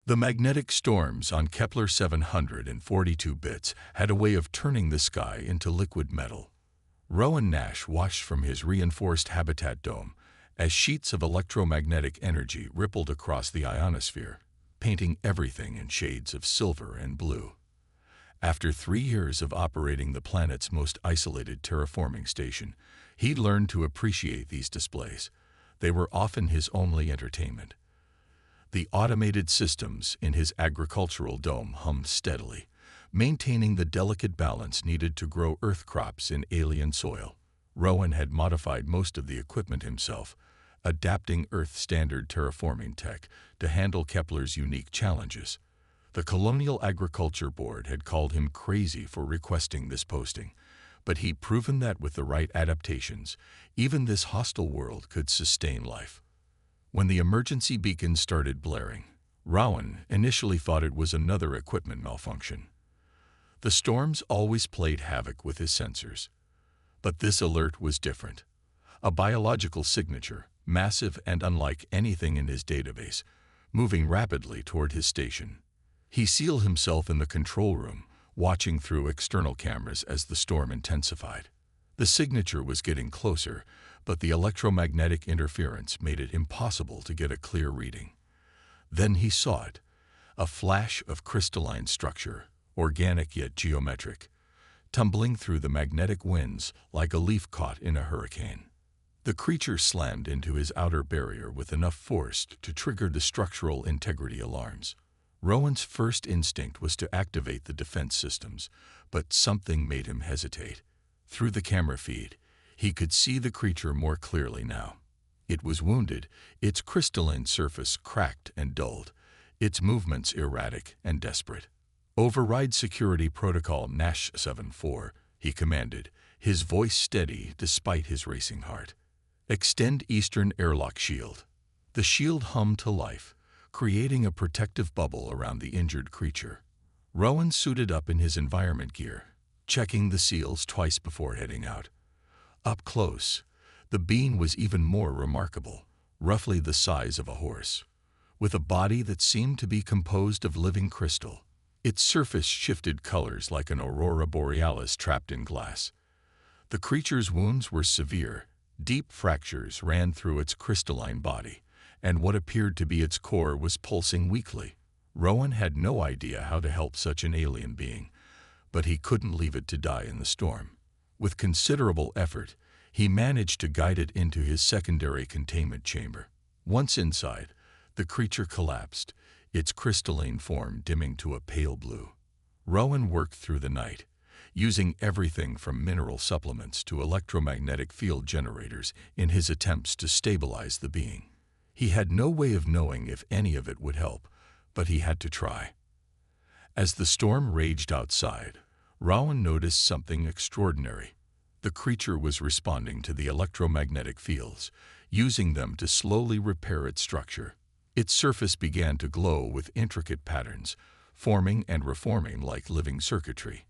The magnetic storms on Kepler 742 bits had a way of turning the sky into liquid metal. Rowan Nash watched from his reinforced habitat dome as sheets of electromagnetic energy rippled across the ionosphere, painting everything in shades of silver and blue. After 3 years of operating the planet's most isolated terraforming station, he learned to appreciate these displays. They were often his only entertainment. The automated systems in his agricultural dome hummed steadily, maintaining the delicate balance needed to grow earth crops in alien soil. Rowan had modified most of the equipment himself, adapting Earth-standard terraforming tech to handle Kepler's unique challenges. The Colonial Agriculture Board had called him crazy for requesting this posting, but he'd proven that with the right adaptations, even this hostile world could sustain life. When the emergency beacon started blaring, Rowan initially thought it was another equipment malfunction. The storms always played havoc with his sensors. But this alert was different. A biological signature, massive and unlike anything in his database, moving rapidly toward his station. He sealed himself in the control room, watching through external cameras as the storm intensified. The signature was getting closer, but the electromagnetic interference made it impossible to get a clear reading. Then he saw it, a flash of crystalline structure, organic yet geometric, tumbling through the magnetic winds like a leaf caught in a hurricane. The creature slammed into his outer barrier with enough force to trigger the structural integrity alarms. Rowan's first instinct was to activate the defense systems, but something made him hesitate. Through the camera feed, he could see the creature more clearly now. It was wounded, its crystalline surface cracked and dulled, its movements erratic and desperate. "Override security protocol Nash 74, he commanded, his voice steady despite his racing heart. "Extend eastern airlock shield." The shield hummed to life, creating a protective bubble around the injured creature. Rowan suited up in his environment gear, checking the seals twice before heading out. Up close, the being was even more remarkable, roughly the size of a horse, with a body that seemed to be composed of living crystal. Its surface shifted colors like an aurora borealis trapped in glass. The creature's wounds were severe. Deep fractures ran through its crystalline body, and what appeared to be its core was pulsing weakly. Rowan had no idea how to help such an alien being, but he couldn't leave it to die in the storm. With considerable effort, he managed to guide it into his secondary containment chamber. Once inside, the creature collapsed, its crystalline form dimming to a pale blue. Rowan worked through the night, using everything from mineral supplements to electromagnetic field generators in his attempts to stabilize the being. He had no way of knowing if any of it would help, but he had to try. As the storm raged outside, Rowan noticed something extraordinary. The creature was responding to the electromagnetic fields, using them to slowly repair its structure. Its surface began to glow with intricate patterns, forming and reforming like living circuitry.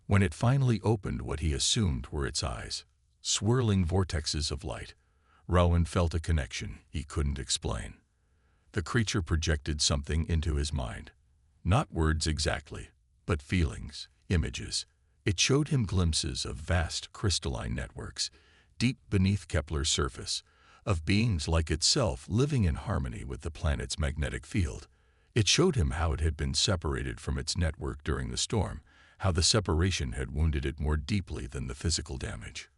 When it finally opened what he assumed were its eyes, swirling vortexes of light, Rowan felt a connection he couldn't explain. The creature projected something into his mind. Not words exactly, but feelings, images. It showed him glimpses of vast crystalline networks, deep beneath Kepler's surface, of beings like itself living in harmony with the planet's magnetic field. It showed him how it had been separated from its network during the storm, how the separation had wounded it more deeply than the physical damage.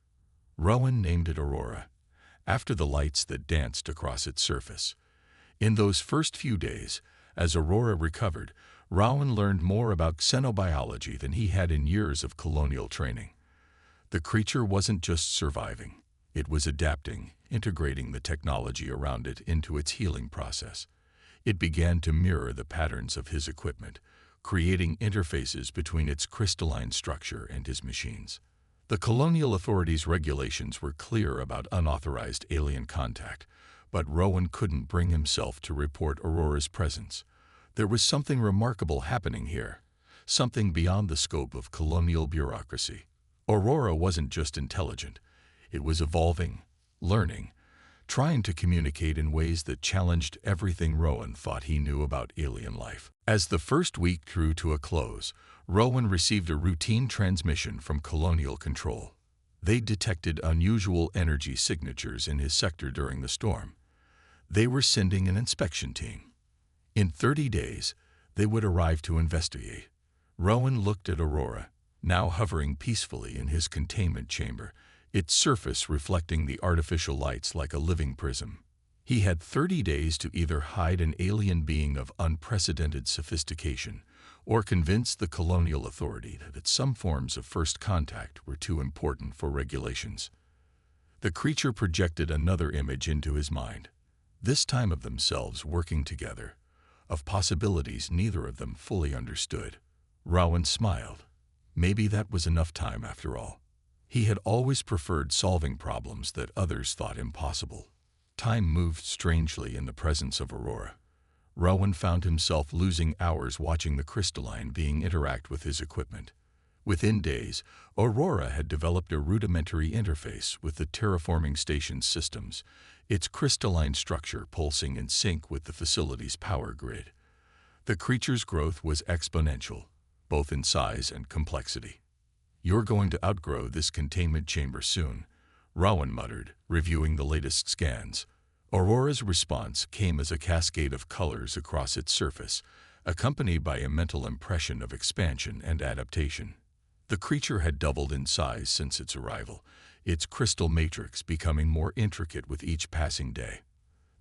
Rowan named it Aurora, after the lights that danced across its surface. In those first few days, as Aurora recovered, Rowan learned more about xenobiology than he had in years of colonial training. The creature wasn't just surviving, it was adapting, integrating the technology around it into its healing process. It began to mirror the patterns of his equipment, creating interfaces between its crystalline structure and his machines. The colonial authorities' regulations were clear about unauthorized alien contact, but Rowan couldn't bring himself to report Aurora's presence. There was something remarkable happening here, something beyond the scope of colonial bureaucracy. Aurora wasn't just intelligent, it was evolving, learning, trying to communicate in ways that challenged everything Rowan thought he knew about alien life. As the first week drew to a close, Rowan received a routine transmission from Colonial Control. They detected unusual energy signatures in his sector during the storm. They were sending an inspection team. In 30 days, they would arrive to investigate. Rowan looked at Aurora, now hovering peacefully in his containment chamber, its surface reflecting the artificial lights like a living prism. He had 30 days to either hide an alien being of unprecedented sophistication or convince the colonial authority that some forms of first contact were too important for regulations. The creature projected another image into his mind, this time of themselves working together, of possibilities neither of them fully understood. Rowan smiled. Maybe that was enough time after all. He had always preferred solving problems that others thought impossible. Time moved strangely in the presence of Aurora. Rowan found himself losing hours watching the crystalline being interact with his equipment. Within days, Aurora had developed a rudimentary interface with the terraforming station's systems, its crystalline structure pulsing in sync with the facility's power grid. The creature's growth was exponential, both in size and complexity. "You're going to outgrow this containment chamber soon," Rowan muttered, reviewing the latest scans. Aurora's response came as a cascade of colors across its surface, accompanied by a mental impression of expansion and adaptation. The creature had doubled in size since its arrival, its crystal matrix becoming more intricate with each passing day.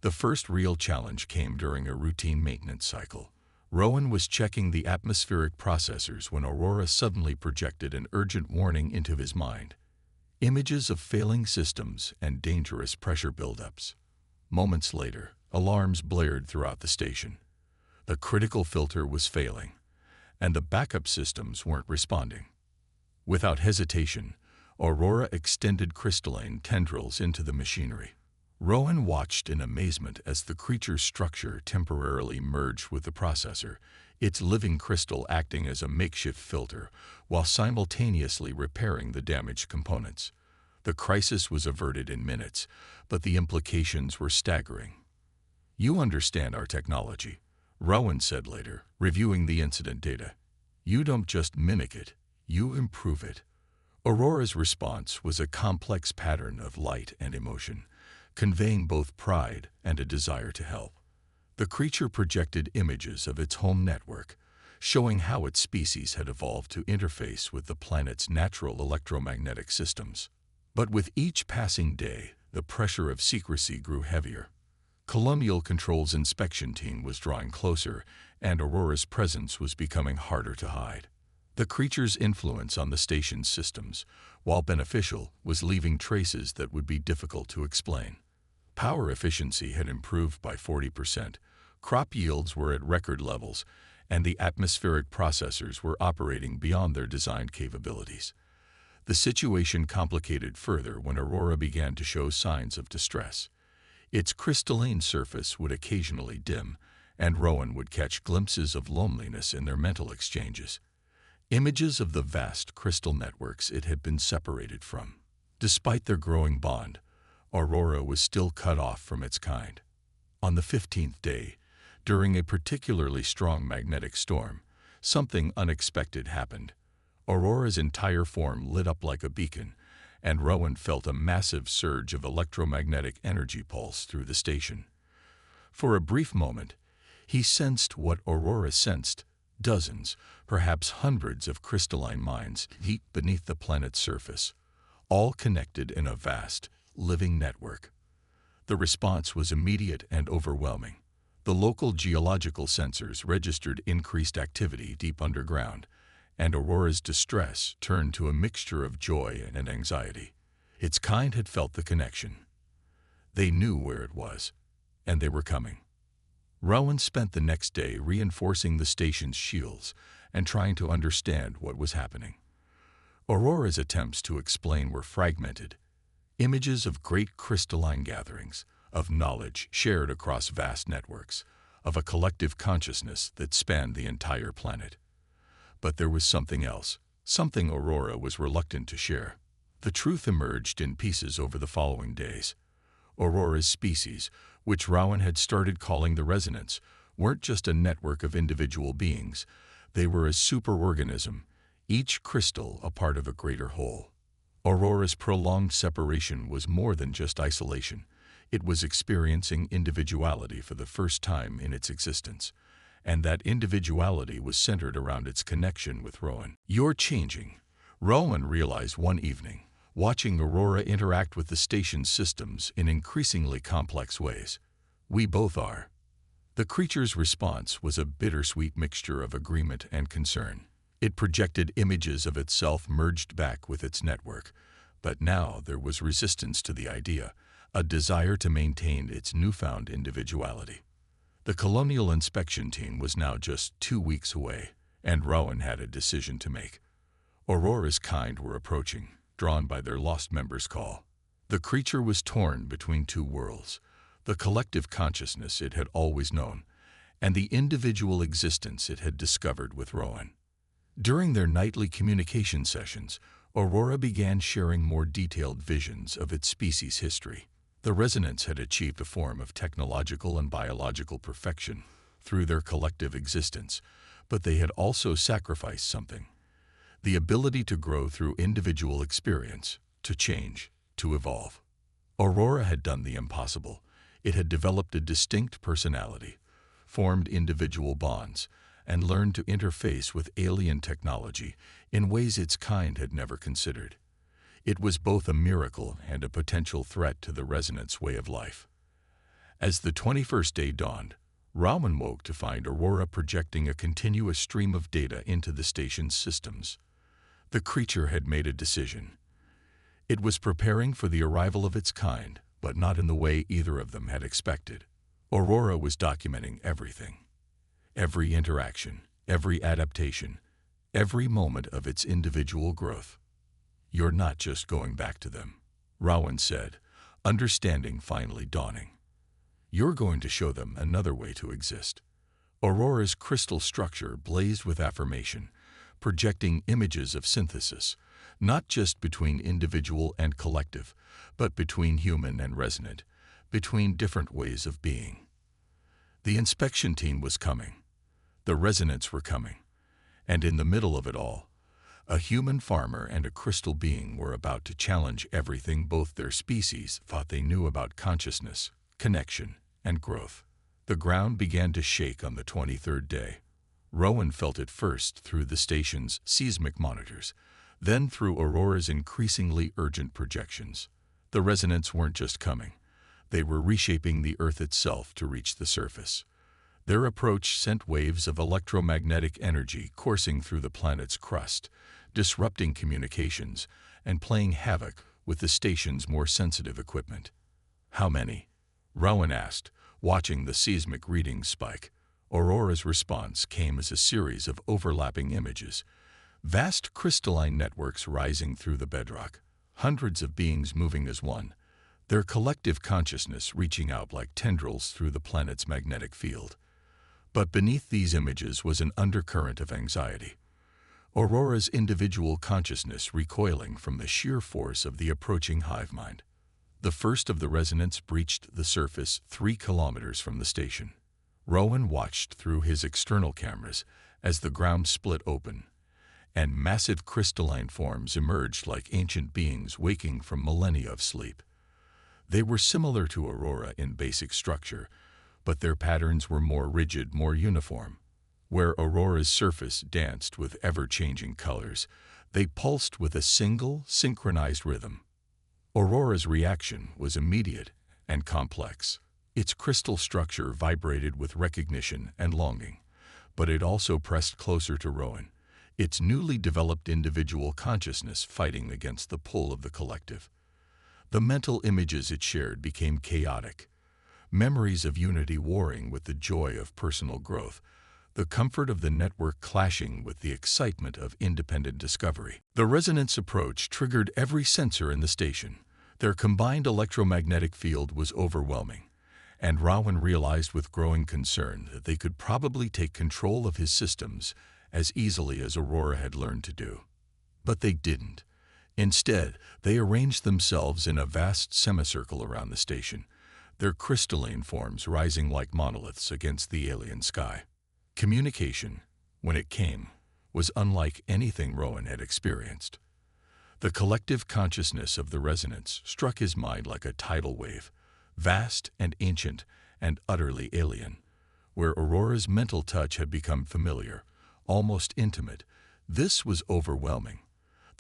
The first real challenge came during a routine maintenance cycle. Rowan was checking the atmospheric processors when Aurora suddenly projected an urgent warning into his mind. Images of failing systems and dangerous pressure buildups. Moments later, alarms blared throughout the station. The critical filter was failing, and the backup systems weren't responding. Without hesitation, Aurora extended crystalline tendrils into the machinery. Rowan watched in amazement as the creature's structure temporarily merged with the processor, its living crystal acting as a makeshift filter while simultaneously repairing the damaged components. The crisis was averted in minutes, but the implications were staggering. "You understand our technology," Rowan said later, reviewing the incident data. "You don't just mimic it, you improve it." Aurora's response was a complex pattern of light and emotion, conveying both pride and a desire to help. The creature projected images of its home network, showing how its species had evolved to interface with the planet's natural electromagnetic systems. But with each passing day, the pressure of secrecy grew heavier. Colonial Control's inspection team was drawing closer, and Aurora's presence was becoming harder to hide. The creature's influence on the station's systems, while beneficial, was leaving traces that would be difficult to explain. Power efficiency had improved by 40%, crop yields were at record levels, and the atmospheric processors were operating beyond their designed capabilities. The situation complicated further when Aurora began to show signs of distress. Its crystalline surface would occasionally dim, and Rowan would catch glimpses of loneliness in their mental exchanges. Images of the vast crystal networks it had been separated from. Despite their growing bond, Aurora was still cut off from its kind. On the 15th day, during a particularly strong magnetic storm, something unexpected happened. Aurora's entire form lit up like a beacon, and Rowan felt a massive surge of electromagnetic energy pulse through the station. For a brief moment, he sensed what Aurora sensed: dozens, perhaps hundreds of crystalline minds deep beneath the planet's surface, all connected in a vast, living network. The response was immediate and overwhelming. The local geological sensors registered increased activity deep underground, and Aurora's distress turned to a mixture of joy and anxiety. Its kind had felt the connection. They knew where it was, and they were coming. Rowan spent the next day reinforcing the station's shields and trying to understand what was happening. Aurora's attempts to explain were fragmented. Images of great crystalline gatherings, of knowledge shared across vast networks, of a collective consciousness that spanned the entire planet. But there was something else, something Aurora was reluctant to share. The truth emerged in pieces over the following days. Aurora's species, which Rowan had started calling the resonance, weren't just a network of individual beings. They were a superorganism, each crystal a part of a greater whole. Aurora's prolonged separation was more than just isolation. It was experiencing individuality for the first time in its existence. And that individuality was centered around its connection with Rowan. "You're changing," Rowan realized one evening, watching Aurora interact with the station's systems in increasingly complex ways. "We both are." The creature's response was a bittersweet mixture of agreement and concern. It projected images of itself merged back with its network, but now there was resistance to the idea, a desire to maintain its newfound individuality. The Colonial Inspection Team was now just 2 weeks away, and Rowan had a decision to make. Aurora's kind were approaching, drawn by their lost member's call. The creature was torn between two worlds, the collective consciousness it had always known, and the individual existence it had discovered with Rowan. During their nightly communication sessions, Aurora began sharing more detailed visions of its species' history. The resonance had achieved a form of technological and biological perfection through their collective existence, but they had also sacrificed something: the ability to grow through individual experience, to change, to evolve. Aurora had done the impossible. It had developed a distinct personality, formed individual bonds, and learned to interface with alien technology in ways its kind had never considered. It was both a miracle and a potential threat to the resonance way of life. As the 21st day dawned, Rowan woke to find Aurora projecting a continuous stream of data into the station's systems. The creature had made a decision. It was preparing for the arrival of its kind, but not in the way either of them had expected. Aurora was documenting everything. Every interaction, every adaptation, every moment of its individual growth. "You're not just going back to them," Rowan said, understanding finally dawning. "You're going to show them another way to exist." Aurora's crystal structure blazed with affirmation, projecting images of synthesis, not just between individual and collective, but between human and resonant, between different ways of being. The inspection team was coming. The resonants were coming. And in the middle of it all, a human farmer and a crystal being were about to challenge everything both their species thought they knew about consciousness, connection, and growth. The ground began to shake on the 23rd day. Rowan felt it first through the station's seismic monitors, then through Aurora's increasingly urgent projections. The resonants weren't just coming. They were reshaping the Earth itself to reach the surface. Their approach sent waves of electromagnetic energy coursing through the planet's crust, disrupting communications and playing havoc with the station's more sensitive equipment. "How many?" Rowan asked, watching the seismic readings spike. Aurora's response came as a series of overlapping images, vast crystalline networks rising through the bedrock, hundreds of beings moving as one, their collective consciousness reaching out like tendrils through the planet's magnetic field. But beneath these images was an undercurrent of anxiety. Aurora's individual consciousness recoiling from the sheer force of the approaching hive mind. The first of the resonants breached the surface 3 kilometers from the station. Rowan watched through his external cameras as the ground split open, and massive crystalline forms emerged like ancient beings waking from millennia of sleep. They were similar to Aurora in basic structure, but their patterns were more rigid, more uniform. Where Aurora's surface danced with ever-changing colors, they pulsed with a single, synchronized rhythm. Aurora's reaction was immediate and complex. Its crystal structure vibrated with recognition and longing, but it also pressed closer to Rowan, its newly developed individual consciousness fighting against the pull of the collective. The mental images it shared became chaotic, memories of unity warring with the joy of personal growth, the comfort of the network clashing with the excitement of independent discovery. The resonance approach triggered every sensor in the station. Their combined electromagnetic field was overwhelming, and Rowan realized with growing concern that they could probably take control of his systems as easily as Aurora had learned to do. But they didn't. Instead, they arranged themselves in a vast semicircle around the station, their crystalline forms rising like monoliths against the alien sky. Communication, when it came, was unlike anything Rowan had experienced. The collective consciousness of the resonance struck his mind like a tidal wave, vast and ancient and utterly alien. Where Aurora's mental touch had become familiar, almost intimate, this was overwhelming.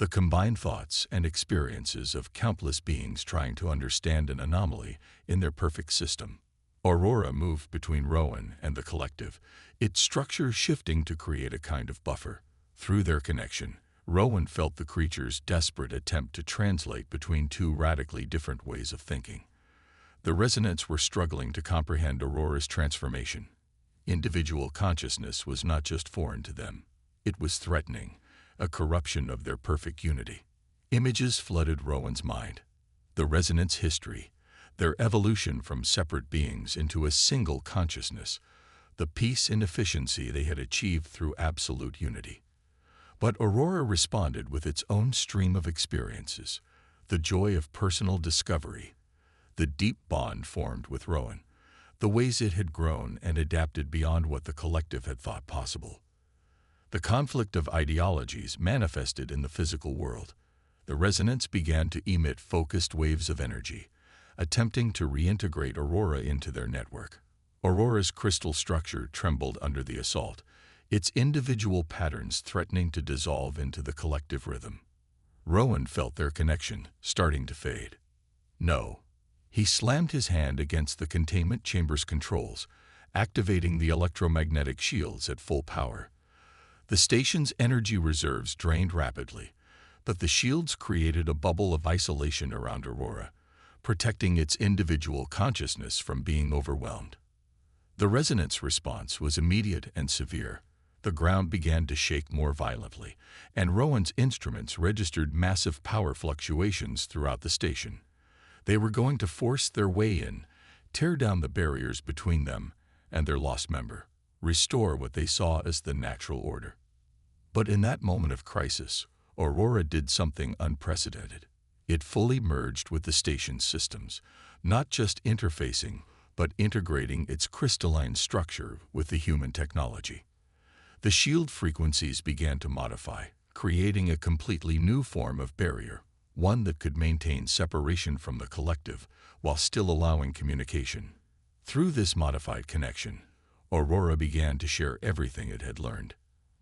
The combined thoughts and experiences of countless beings trying to understand an anomaly in their perfect system. Aurora moved between Rowan and the collective, its structure shifting to create a kind of buffer. Through their connection, Rowan felt the creature's desperate attempt to translate between two radically different ways of thinking. The resonants were struggling to comprehend Aurora's transformation. Individual consciousness was not just foreign to them. It was threatening, a corruption of their perfect unity. Images flooded Rowan's mind. The resonance history, their evolution from separate beings into a single consciousness, the peace and efficiency they had achieved through absolute unity. But Aurora responded with its own stream of experiences, the joy of personal discovery, the deep bond formed with Rowan, the ways it had grown and adapted beyond what the collective had thought possible. The conflict of ideologies manifested in the physical world. The resonance began to emit focused waves of energy, attempting to reintegrate Aurora into their network. Aurora's crystal structure trembled under the assault, its individual patterns threatening to dissolve into the collective rhythm. Rowan felt their connection starting to fade. No. He slammed his hand against the containment chamber's controls, activating the electromagnetic shields at full power. The station's energy reserves drained rapidly, but the shields created a bubble of isolation around Aurora, protecting its individual consciousness from being overwhelmed. The resonance response was immediate and severe. The ground began to shake more violently, and Rowan's instruments registered massive power fluctuations throughout the station. They were going to force their way in, tear down the barriers between them and their lost member, restore what they saw as the natural order. But in that moment of crisis, Aurora did something unprecedented. It fully merged with the station's systems, not just interfacing, but integrating its crystalline structure with the human technology. The shield frequencies began to modify, creating a completely new form of barrier, one that could maintain separation from the collective while still allowing communication. Through this modified connection, Aurora began to share everything it had learned,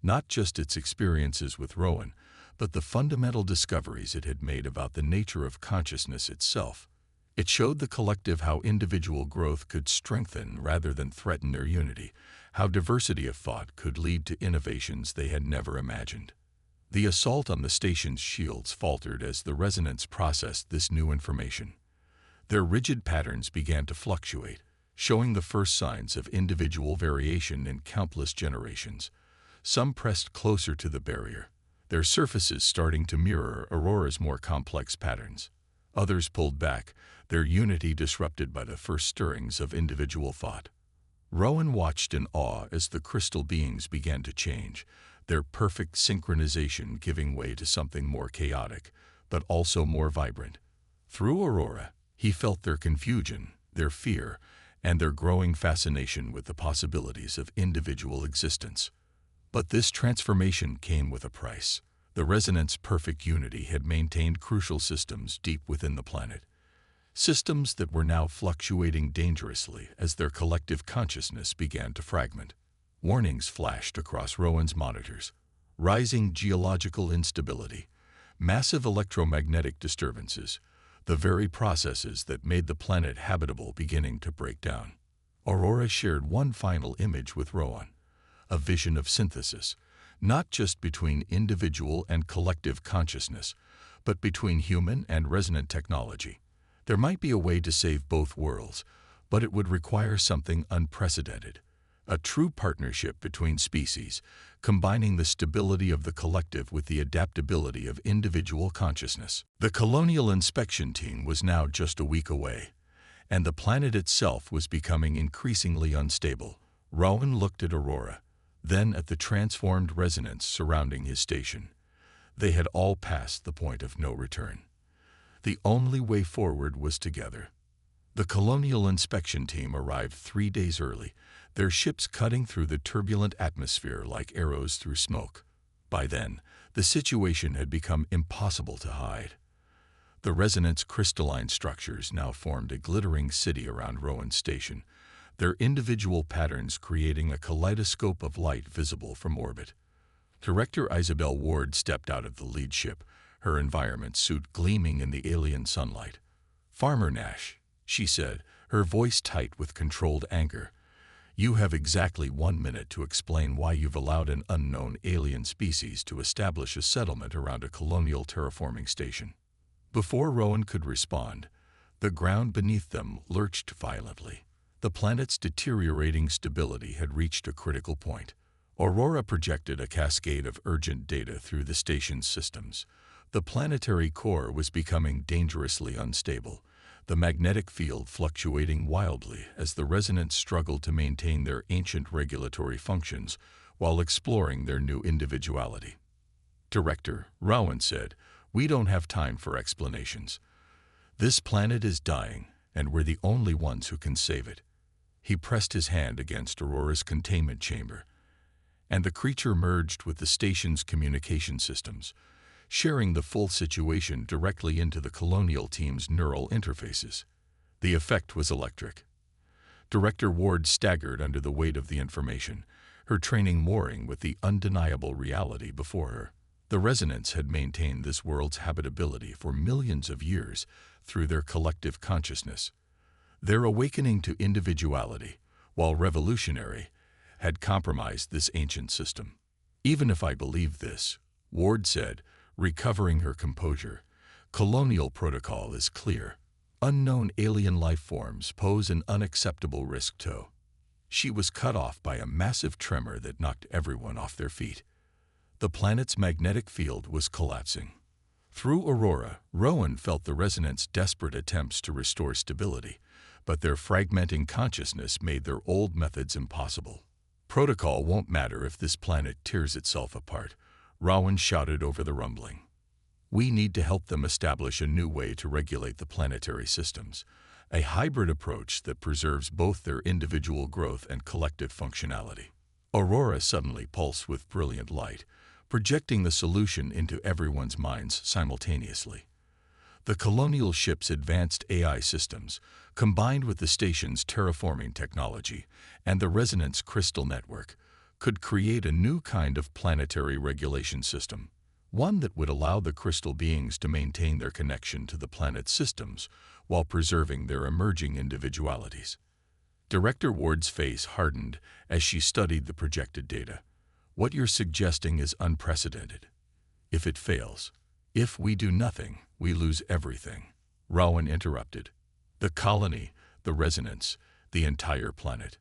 not just its experiences with Rowan, but the fundamental discoveries it had made about the nature of consciousness itself. It showed the collective how individual growth could strengthen rather than threaten their unity, how diversity of thought could lead to innovations they had never imagined. The assault on the station's shields faltered as the resonance processed this new information. Their rigid patterns began to fluctuate, showing the first signs of individual variation in countless generations. Some pressed closer to the barrier, their surfaces starting to mirror Aurora's more complex patterns. Others pulled back, their unity disrupted by the first stirrings of individual thought. Rowan watched in awe as the crystal beings began to change, their perfect synchronization giving way to something more chaotic, but also more vibrant. Through Aurora, he felt their confusion, their fear, and their growing fascination with the possibilities of individual existence. But this transformation came with a price. The resonance perfect unity had maintained crucial systems deep within the planet. Systems that were now fluctuating dangerously as their collective consciousness began to fragment. Warnings flashed across Rowan's monitors. Rising geological instability, massive electromagnetic disturbances, the very processes that made the planet habitable beginning to break down. Aurora shared one final image with Rowan, a vision of synthesis, not just between individual and collective consciousness, but between human and resonant technology. There might be a way to save both worlds, but it would require something unprecedented. A true partnership between species, combining the stability of the collective with the adaptability of individual consciousness. The Colonial Inspection Team was now just a week away, and the planet itself was becoming increasingly unstable. Rowan looked at Aurora, then at the transformed resonance surrounding his station. They had all passed the point of no return. The only way forward was together. The Colonial Inspection Team arrived 3 days early, their ships cutting through the turbulent atmosphere like arrows through smoke. By then, the situation had become impossible to hide. The resonance crystalline structures now formed a glittering city around Rowan Station, their individual patterns creating a kaleidoscope of light visible from orbit. Director Isabel Ward stepped out of the lead ship, her environment suit gleaming in the alien sunlight. "Farmer Nash," she said, her voice tight with controlled anger, "you have exactly 1 minute to explain why you've allowed an unknown alien species to establish a settlement around a colonial terraforming station." Before Rowan could respond, the ground beneath them lurched violently. The planet's deteriorating stability had reached a critical point. Aurora projected a cascade of urgent data through the station's systems. The planetary core was becoming dangerously unstable, the magnetic field fluctuating wildly as the resonance struggled to maintain their ancient regulatory functions while exploring their new individuality. "Director," Rowan said, "we don't have time for explanations. This planet is dying, and we're the only ones who can save it." He pressed his hand against Aurora's containment chamber, and the creature merged with the station's communication systems, sharing the full situation directly into the colonial team's neural interfaces. The effect was electric. Director Ward staggered under the weight of the information, her training warring with the undeniable reality before her. The resonance had maintained this world's habitability for millions of years through their collective consciousness. Their awakening to individuality, while revolutionary, had compromised this ancient system. "Even if I believe this," Ward said, recovering her composure, "colonial protocol is clear. Unknown alien life forms pose an unacceptable risk to." She was cut off by a massive tremor that knocked everyone off their feet. The planet's magnetic field was collapsing. Through Aurora, Rowan felt the resonance desperate attempts to restore stability, but their fragmenting consciousness made their old methods impossible. "Protocol won't matter if this planet tears itself apart," Rowan shouted over the rumbling. "We need to help them establish a new way to regulate the planetary systems, a hybrid approach that preserves both their individual growth and collective functionality." Aurora suddenly pulsed with brilliant light, projecting the solution into everyone's minds simultaneously. The colonial ship's advanced AI systems, combined with the station's terraforming technology and the resonance crystal network, could create a new kind of planetary regulation system, one that would allow the crystal beings to maintain their connection to the planet's systems while preserving their emerging individualities. Director Ward's face hardened as she studied the projected data. "What you're suggesting is unprecedented. If it fails, if we do nothing, we lose everything," Rowan interrupted. "The colony, the resonance, the entire planet."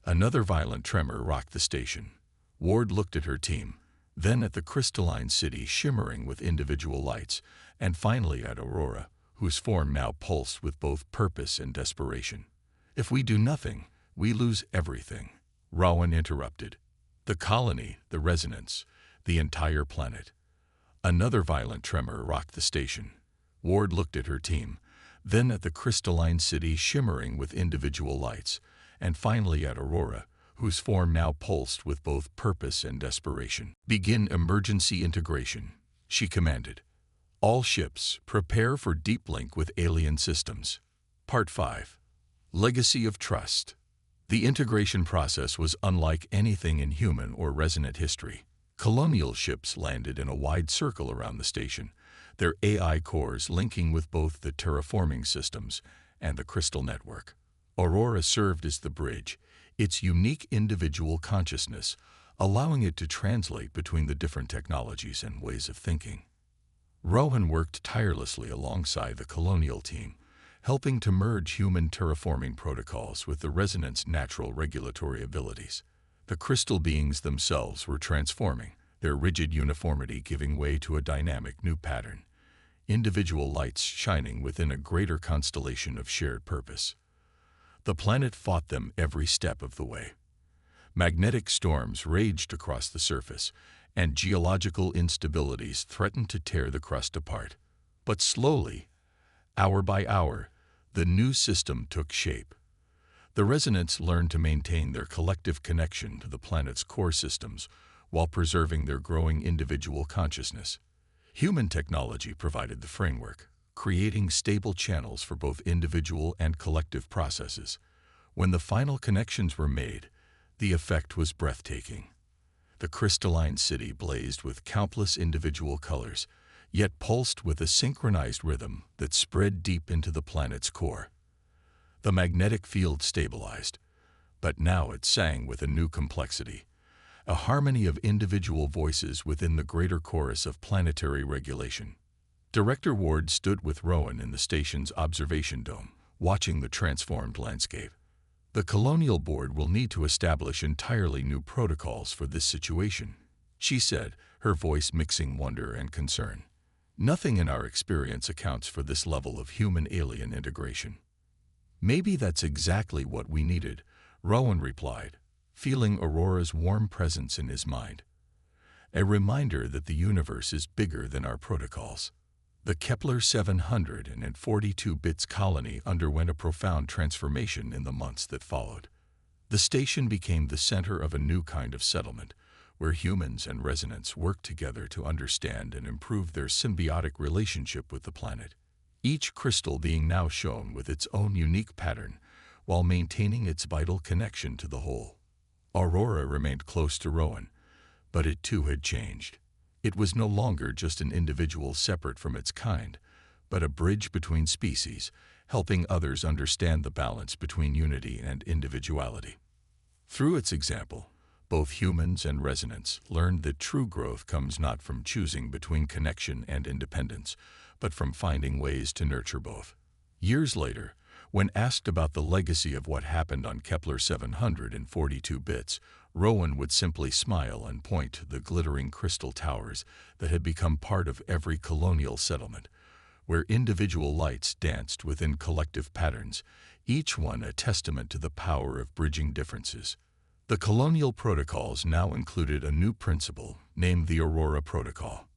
Another violent tremor rocked the station. Ward looked at her team, then at the crystalline city shimmering with individual lights, and finally at Aurora, whose form now pulsed with both purpose and desperation. "If we do nothing, we lose everything," Rowan interrupted. "The colony, the resonance, the entire planet." Another violent tremor rocked the station. Ward looked at her team, then at the crystalline city shimmering with individual lights, and finally at Aurora, whose form now pulsed with both purpose and desperation. "Begin emergency integration," she commanded. "All ships, prepare for deep link with alien systems." Part 5. Legacy of Trust. The integration process was unlike anything in human or resonant history. Colonial ships landed in a wide circle around the station, their AI cores linking with both the terraforming systems and the crystal network. Aurora served as the bridge, its unique individual consciousness, allowing it to translate between the different technologies and ways of thinking. Rowan worked tirelessly alongside the colonial team, helping to merge human terraforming protocols with the resonance natural regulatory abilities. The crystal beings themselves were transforming, their rigid uniformity giving way to a dynamic new pattern, individual lights shining within a greater constellation of shared purpose. The planet fought them every step of the way. Magnetic storms raged across the surface, and geological instabilities threatened to tear the crust apart. But slowly, hour by hour, the new system took shape. The resonants learned to maintain their collective connection to the planet's core systems while preserving their growing individual consciousness. Human technology provided the framework, creating stable channels for both individual and collective processes. When the final connections were made, the effect was breathtaking. The crystalline city blazed with countless individual colors, yet pulsed with a synchronized rhythm that spread deep into the planet's core. The magnetic field stabilized, but now it sang with a new complexity, a harmony of individual voices within the greater chorus of planetary regulation. Director Ward stood with Rowan in the station's observation dome, watching the transformed landscape. The Colonial Board will need to establish entirely new protocols for this situation, she said, her voice mixing wonder and concern. Nothing in our experience accounts for this level of human-alien integration. Maybe that's exactly what we needed, Rowan replied, feeling Aurora's warm presence in his mind. A reminder that the universe is bigger than our protocols. The Kepler 742 bits colony underwent a profound transformation in the months that followed. The station became the center of a new kind of settlement, where humans and resonants worked together to understand and improve their symbiotic relationship with the planet. Each crystal being now shown with its own unique pattern, while maintaining its vital connection to the whole. Aurora remained close to Rowan, but it too had changed. It was no longer just an individual separate from its kind, but a bridge between species, helping others understand the balance between unity and individuality. Through its example, both humans and resonants learned that true growth comes not from choosing between connection and independence, but from finding ways to nurture both. Years later, when asked about the legacy of what happened on Kepler 742 bits, Rowan would simply smile and point to the glittering crystal towers that had become part of every colonial settlement, where individual lights danced within collective patterns, each one a testament to the power of bridging differences. The colonial protocols now included a new principle named the Aurora Protocol.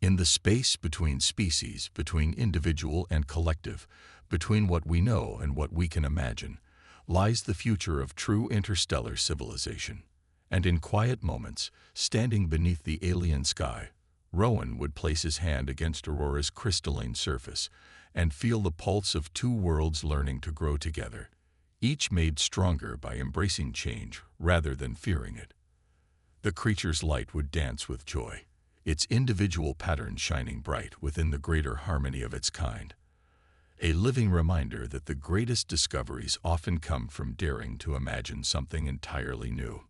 In the space between species, between individual and collective, between what we know and what we can imagine, lies the future of true interstellar civilization. And in quiet moments, standing beneath the alien sky, Rowan would place his hand against Aurora's crystalline surface and feel the pulse of two worlds learning to grow together, each made stronger by embracing change rather than fearing it. The creature's light would dance with joy, its individual pattern shining bright within the greater harmony of its kind. A living reminder that the greatest discoveries often come from daring to imagine something entirely new.